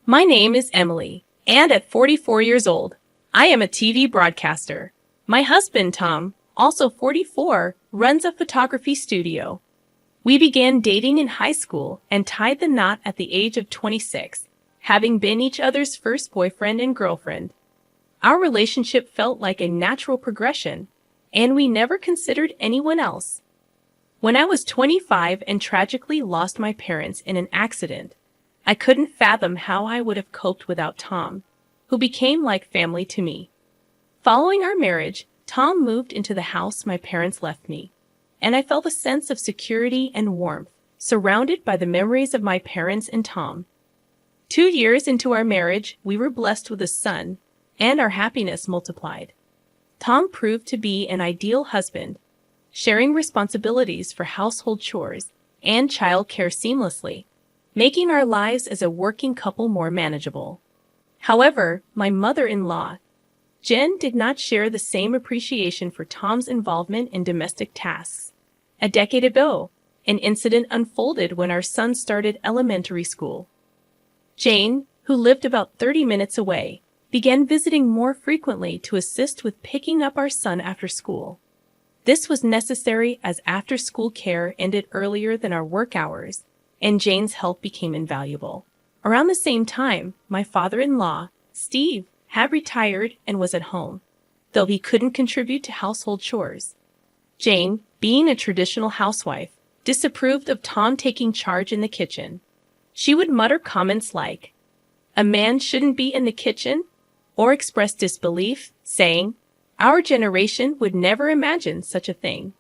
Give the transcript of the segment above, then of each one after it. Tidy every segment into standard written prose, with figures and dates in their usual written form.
My name is Emily, and at 44 years old, I am a TV broadcaster. My husband, Tom, also 44, runs a photography studio. We began dating in high school and tied the knot at the age of 26, having been each other's first boyfriend and girlfriend. Our relationship felt like a natural progression, and we never considered anyone else. When I was 25 and tragically lost my parents in an accident, I couldn't fathom how I would have coped without Tom, who became like family to me. Following our marriage, Tom moved into the house my parents left me, and I felt a sense of security and warmth, surrounded by the memories of my parents and Tom. 2 years into our marriage, we were blessed with a son, and our happiness multiplied. Tom proved to be an ideal husband, sharing responsibilities for household chores and childcare seamlessly, making our lives as a working couple more manageable. However, my mother-in-law, Jen, did not share the same appreciation for Tom's involvement in domestic tasks. A decade ago, an incident unfolded when our son started elementary school. Jane, who lived about 30 minutes away, began visiting more frequently to assist with picking up our son after school. This was necessary as after-school care ended earlier than our work hours, and Jane's help became invaluable. Around the same time, my father-in-law, Steve, had retired and was at home, though he couldn't contribute to household chores. Jane, being a traditional housewife, disapproved of Tom taking charge in the kitchen. She would mutter comments like, "A man shouldn't be in the kitchen," or express disbelief, saying, "Our generation would never imagine such a thing."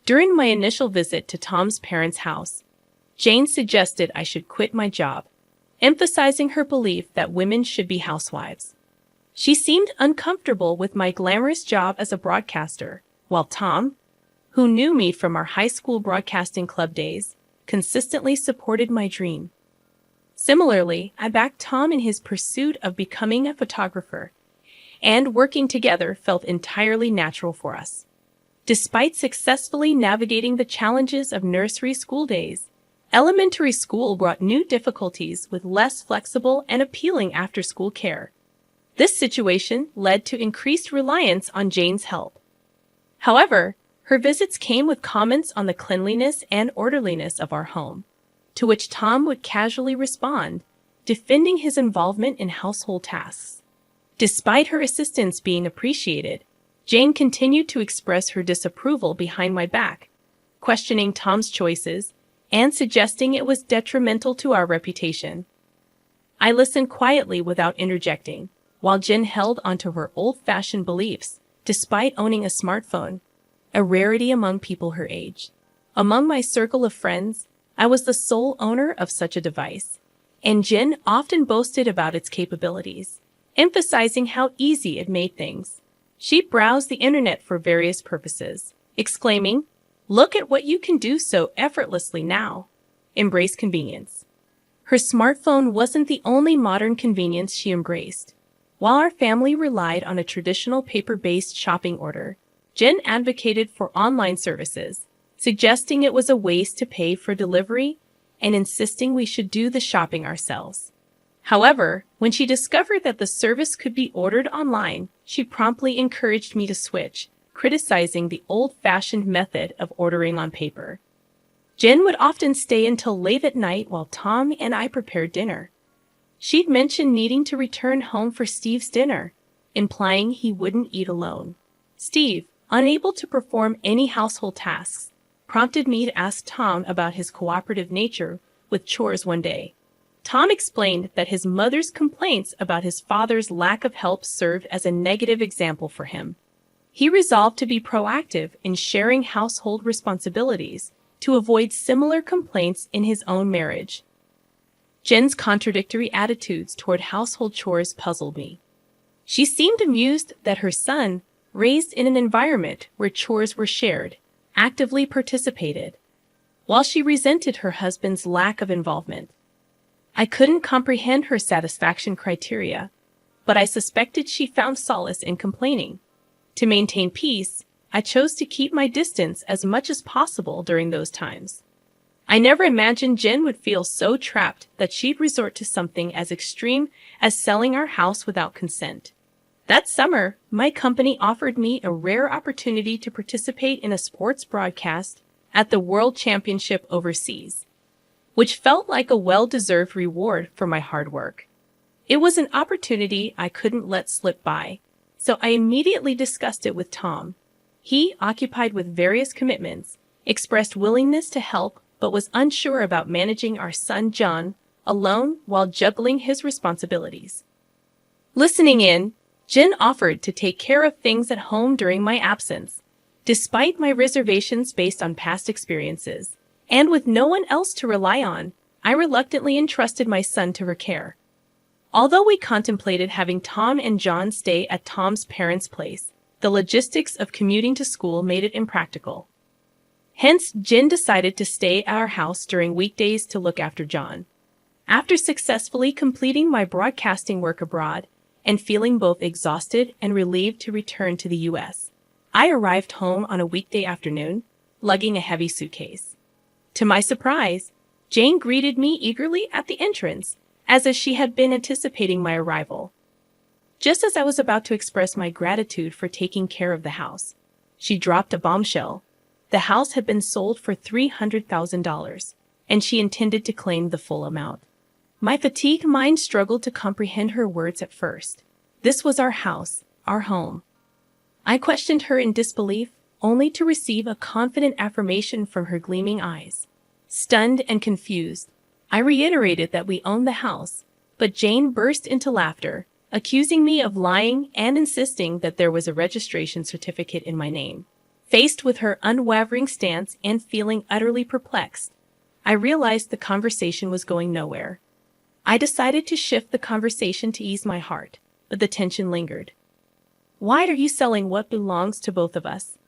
During my initial visit to Tom's parents' house, Jane suggested I should quit my job, emphasizing her belief that women should be housewives. She seemed uncomfortable with my glamorous job as a broadcaster, while Tom, who knew me from our high school broadcasting club days, consistently supported my dream. Similarly, I backed Tom in his pursuit of becoming a photographer, and working together felt entirely natural for us. Despite successfully navigating the challenges of nursery school days, elementary school brought new difficulties with less flexible and appealing after-school care. This situation led to increased reliance on Jane's help. However, her visits came with comments on the cleanliness and orderliness of our home, to which Tom would casually respond, defending his involvement in household tasks. Despite her assistance being appreciated, Jane continued to express her disapproval behind my back, questioning Tom's choices and suggesting it was detrimental to our reputation. I listened quietly without interjecting, while Jen held onto her old-fashioned beliefs, despite owning a smartphone, a rarity among people her age. Among my circle of friends, I was the sole owner of such a device, and Jen often boasted about its capabilities, emphasizing how easy it made things. She browsed the internet for various purposes, exclaiming, "Look at what you can do so effortlessly now." Embrace convenience. Her smartphone wasn't the only modern convenience she embraced. While our family relied on a traditional paper-based shopping order, Jen advocated for online services, suggesting it was a waste to pay for delivery and insisting we should do the shopping ourselves. However, when she discovered that the service could be ordered online, she promptly encouraged me to switch, criticizing the old-fashioned method of ordering on paper. Jen would often stay until late at night while Tom and I prepared dinner. She'd mention needing to return home for Steve's dinner, implying he wouldn't eat alone. Steve, unable to perform any household tasks, prompted me to ask Tom about his cooperative nature with chores one day. Tom explained that his mother's complaints about his father's lack of help served as a negative example for him. He resolved to be proactive in sharing household responsibilities to avoid similar complaints in his own marriage. Jen's contradictory attitudes toward household chores puzzled me. She seemed amused that her son, raised in an environment where chores were shared, actively participated, while she resented her husband's lack of involvement. I couldn't comprehend her satisfaction criteria, but I suspected she found solace in complaining. To maintain peace, I chose to keep my distance as much as possible during those times. I never imagined Jen would feel so trapped that she'd resort to something as extreme as selling our house without consent. That summer, my company offered me a rare opportunity to participate in a sports broadcast at the World Championship overseas, which felt like a well-deserved reward for my hard work. It was an opportunity I couldn't let slip by, so I immediately discussed it with Tom. He, occupied with various commitments, expressed willingness to help but was unsure about managing our son John alone while juggling his responsibilities. Listening in, Jen offered to take care of things at home during my absence, despite my reservations based on past experiences, and with no one else to rely on, I reluctantly entrusted my son to her care. Although we contemplated having Tom and John stay at Tom's parents' place, the logistics of commuting to school made it impractical. Hence, Jen decided to stay at our house during weekdays to look after John. After successfully completing my broadcasting work abroad and feeling both exhausted and relieved to return to the U.S., I arrived home on a weekday afternoon, lugging a heavy suitcase. To my surprise, Jane greeted me eagerly at the entrance, as if she had been anticipating my arrival. Just as I was about to express my gratitude for taking care of the house, she dropped a bombshell. The house had been sold for $300,000, and she intended to claim the full amount. My fatigued mind struggled to comprehend her words at first. This was our house, our home. I questioned her in disbelief, only to receive a confident affirmation from her gleaming eyes. Stunned and confused, I reiterated that we owned the house, but Jane burst into laughter, accusing me of lying and insisting that there was a registration certificate in my name. Faced with her unwavering stance and feeling utterly perplexed, I realized the conversation was going nowhere. I decided to shift the conversation to ease my heart, but the tension lingered. "Why are you selling what belongs to both of us?"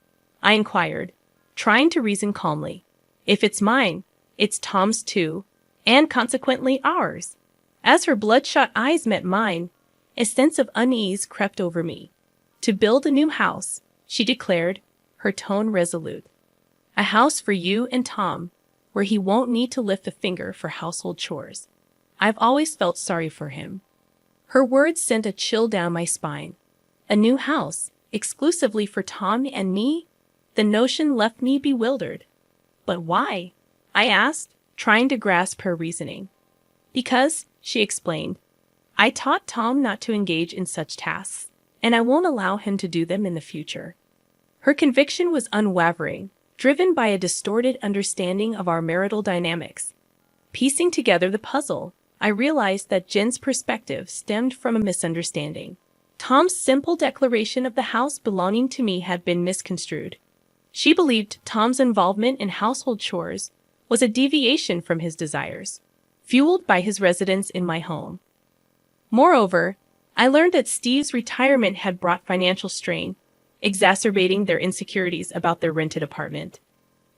I inquired, trying to reason calmly. "If it's mine, it's Tom's too, and consequently ours." As her bloodshot eyes met mine, a sense of unease crept over me. "To build a new house," she declared, her tone resolute. "A house for you and Tom, where he won't need to lift a finger for household chores. I've always felt sorry for him." Her words sent a chill down my spine. A new house, exclusively for Tom and me? The notion left me bewildered. "But why?" I asked, trying to grasp her reasoning. "Because," she explained, "I taught Tom not to engage in such tasks, and I won't allow him to do them in the future." Her conviction was unwavering, driven by a distorted understanding of our marital dynamics. Piecing together the puzzle, I realized that Jen's perspective stemmed from a misunderstanding. Tom's simple declaration of the house belonging to me had been misconstrued. She believed Tom's involvement in household chores was a deviation from his desires, fueled by his residence in my home. Moreover, I learned that Steve's retirement had brought financial strain, exacerbating their insecurities about their rented apartment.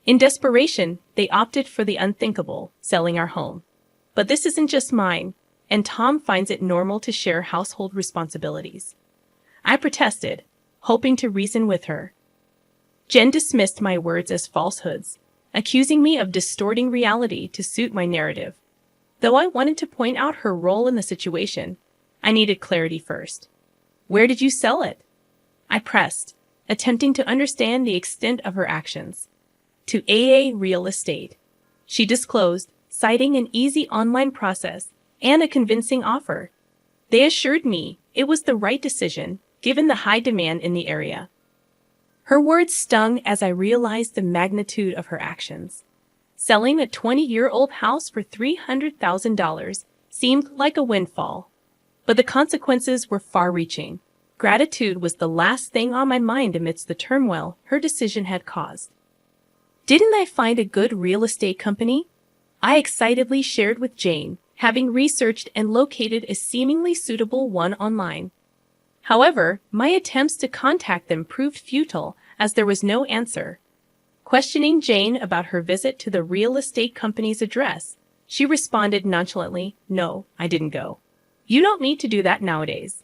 In desperation, they opted for the unthinkable, selling our home. "But this isn't just mine, and Tom finds it normal to share household responsibilities." I protested, hoping to reason with her. Jen dismissed my words as falsehoods, accusing me of distorting reality to suit my narrative. Though I wanted to point out her role in the situation, I needed clarity first. "Where did you sell it?" I pressed, attempting to understand the extent of her actions. "To AA Real Estate," she disclosed, citing an easy online process and a convincing offer. They assured me it was the right decision, given the high demand in the area. Her words stung as I realized the magnitude of her actions. Selling a 20-year-old house for $300,000 seemed like a windfall, but the consequences were far-reaching. Gratitude was the last thing on my mind amidst the turmoil her decision had caused. "Didn't I find a good real estate company?" I excitedly shared with Jane, having researched and located a seemingly suitable one online. However, my attempts to contact them proved futile as there was no answer. Questioning Jane about her visit to the real estate company's address, she responded nonchalantly, "No, I didn't go. You don't need to do that nowadays."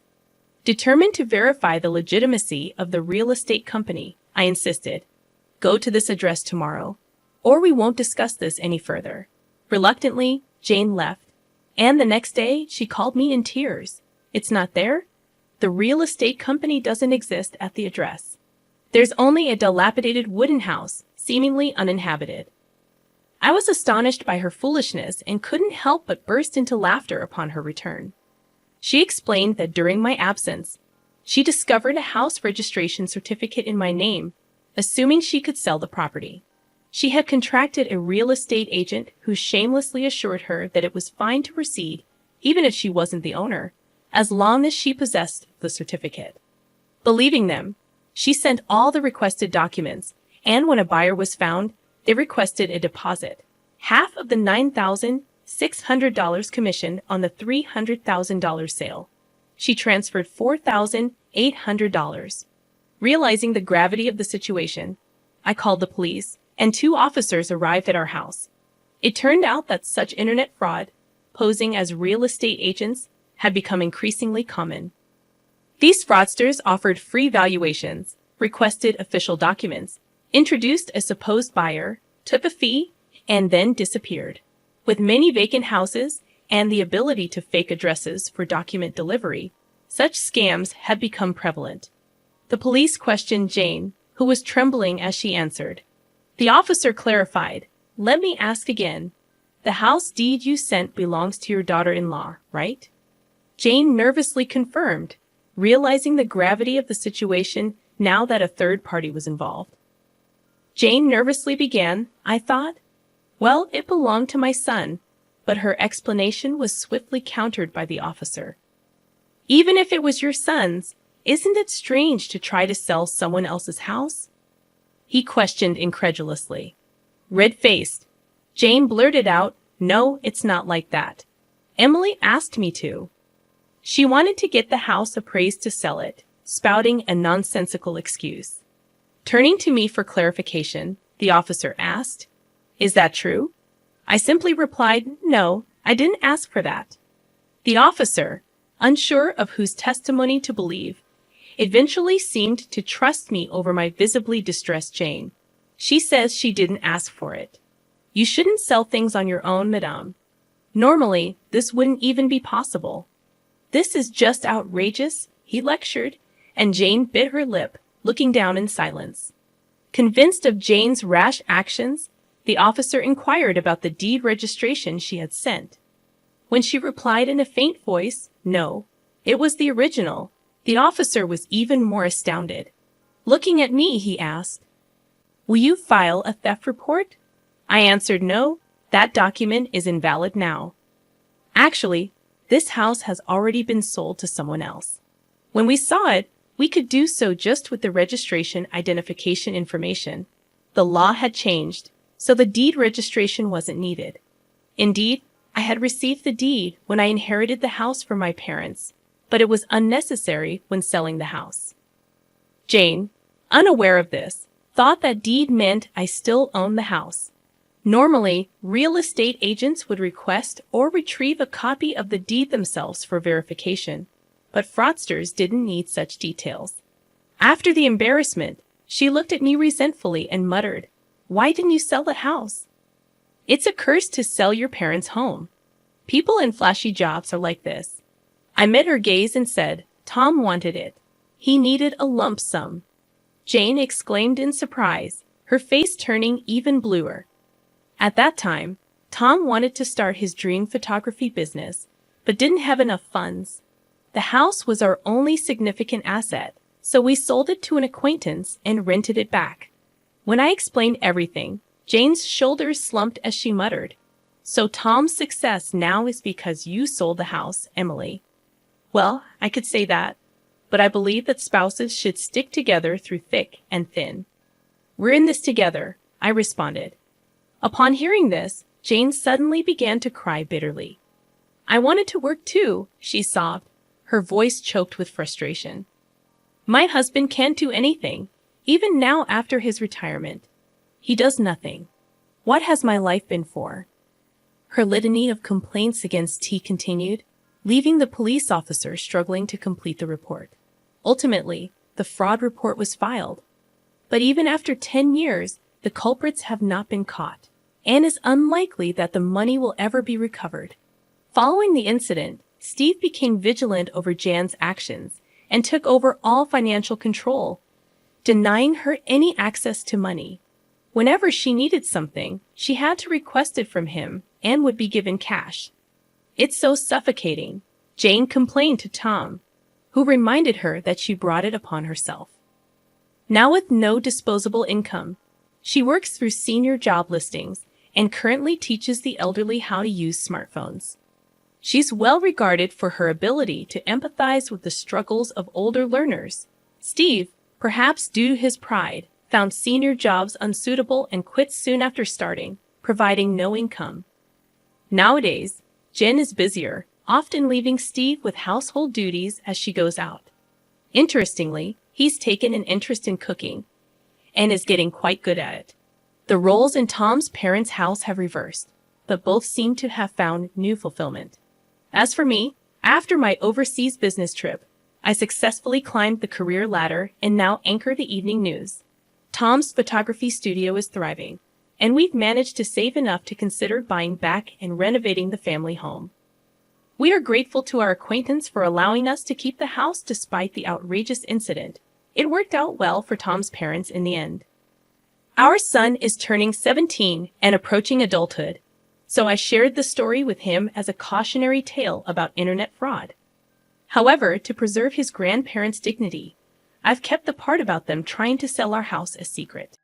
Determined to verify the legitimacy of the real estate company, I insisted, "Go to this address tomorrow, or we won't discuss this any further." Reluctantly, Jane left, and the next day she called me in tears. "It's not there. The real estate company doesn't exist at the address. There's only a dilapidated wooden house, seemingly uninhabited." I was astonished by her foolishness and couldn't help but burst into laughter upon her return. She explained that during my absence, she discovered a house registration certificate in my name, assuming she could sell the property. She had contracted a real estate agent who shamelessly assured her that it was fine to proceed, even if she wasn't the owner, as long as she possessed the certificate. Believing them, she sent all the requested documents, and when a buyer was found, they requested a deposit, half of the $9,600 commission on the $300,000 sale. She transferred $4,800. Realizing the gravity of the situation, I called the police, and 2 officers arrived at our house. It turned out that such internet fraud, posing as real estate agents, had become increasingly common. These fraudsters offered free valuations, requested official documents, introduced a supposed buyer, took a fee, and then disappeared. With many vacant houses and the ability to fake addresses for document delivery, such scams had become prevalent. The police questioned Jane, who was trembling as she answered. The officer clarified, "Let me ask again. The house deed you sent belongs to your daughter-in-law, right?" Jane nervously confirmed, realizing the gravity of the situation now that a third party was involved. Jane nervously began, "I thought, well, it belonged to my son," but her explanation was swiftly countered by the officer. "Even if it was your son's, isn't it strange to try to sell someone else's house?" he questioned incredulously. Red-faced, Jane blurted out, "No, it's not like that. Emily asked me to. She wanted to get the house appraised to sell it," spouting a nonsensical excuse. Turning to me for clarification, the officer asked, "Is that true?" I simply replied, "No, I didn't ask for that." The officer, unsure of whose testimony to believe, eventually seemed to trust me over my visibly distressed Jane. "She says she didn't ask for it. You shouldn't sell things on your own, madame. Normally, this wouldn't even be possible." "This is just outrageous," he lectured, and Jane bit her lip, looking down in silence. Convinced of Jane's rash actions, the officer inquired about the deed registration she had sent. When she replied in a faint voice, "No, it was the original," the officer was even more astounded. Looking at me, he asked, "Will you file a theft report?" I answered, "No, that document is invalid now. Actually, this house has already been sold to someone else. When we saw it, we could do so just with the registration identification information. The law had changed, so the deed registration wasn't needed. Indeed, I had received the deed when I inherited the house from my parents, but it was unnecessary when selling the house." Jane, unaware of this, thought that deed meant I still owned the house. Normally, real estate agents would request or retrieve a copy of the deed themselves for verification, but fraudsters didn't need such details. After the embarrassment, she looked at me resentfully and muttered, "Why didn't you sell the house? It's a curse to sell your parents' home. People in flashy jobs are like this." I met her gaze and said, "Tom wanted it. He needed a lump sum." Jane exclaimed in surprise, her face turning even bluer. At that time, Tom wanted to start his dream photography business, but didn't have enough funds. The house was our only significant asset, so we sold it to an acquaintance and rented it back. When I explained everything, Jane's shoulders slumped as she muttered, "So Tom's success now is because you sold the house, Emily." Well, I could say that, but I believe that spouses should stick together through thick and thin. "We're in this together," I responded. Upon hearing this, Jane suddenly began to cry bitterly. "I wanted to work too," she sobbed, her voice choked with frustration. "My husband can't do anything, even now after his retirement. He does nothing. What has my life been for?" Her litany of complaints against T continued, leaving the police officer struggling to complete the report. Ultimately, the fraud report was filed. But even after 10 years, the culprits have not been caught, and it's unlikely that the money will ever be recovered. Following the incident, Steve became vigilant over Jan's actions and took over all financial control, denying her any access to money. Whenever she needed something, she had to request it from him and would be given cash. "It's so suffocating," Jane complained to Tom, who reminded her that she brought it upon herself. Now with no disposable income, she works through senior job listings and currently teaches the elderly how to use smartphones. She's well regarded for her ability to empathize with the struggles of older learners. Steve, perhaps due to his pride, found senior jobs unsuitable and quit soon after starting, providing no income. Nowadays, Jen is busier, often leaving Steve with household duties as she goes out. Interestingly, he's taken an interest in cooking and is getting quite good at it. The roles in Tom's parents' house have reversed, but both seem to have found new fulfillment. As for me, after my overseas business trip, I successfully climbed the career ladder and now anchor the evening news. Tom's photography studio is thriving, and we've managed to save enough to consider buying back and renovating the family home. We are grateful to our acquaintance for allowing us to keep the house despite the outrageous incident. It worked out well for Tom's parents in the end. Our son is turning 17 and approaching adulthood, so I shared the story with him as a cautionary tale about internet fraud. However, to preserve his grandparents' dignity, I've kept the part about them trying to sell our house a secret.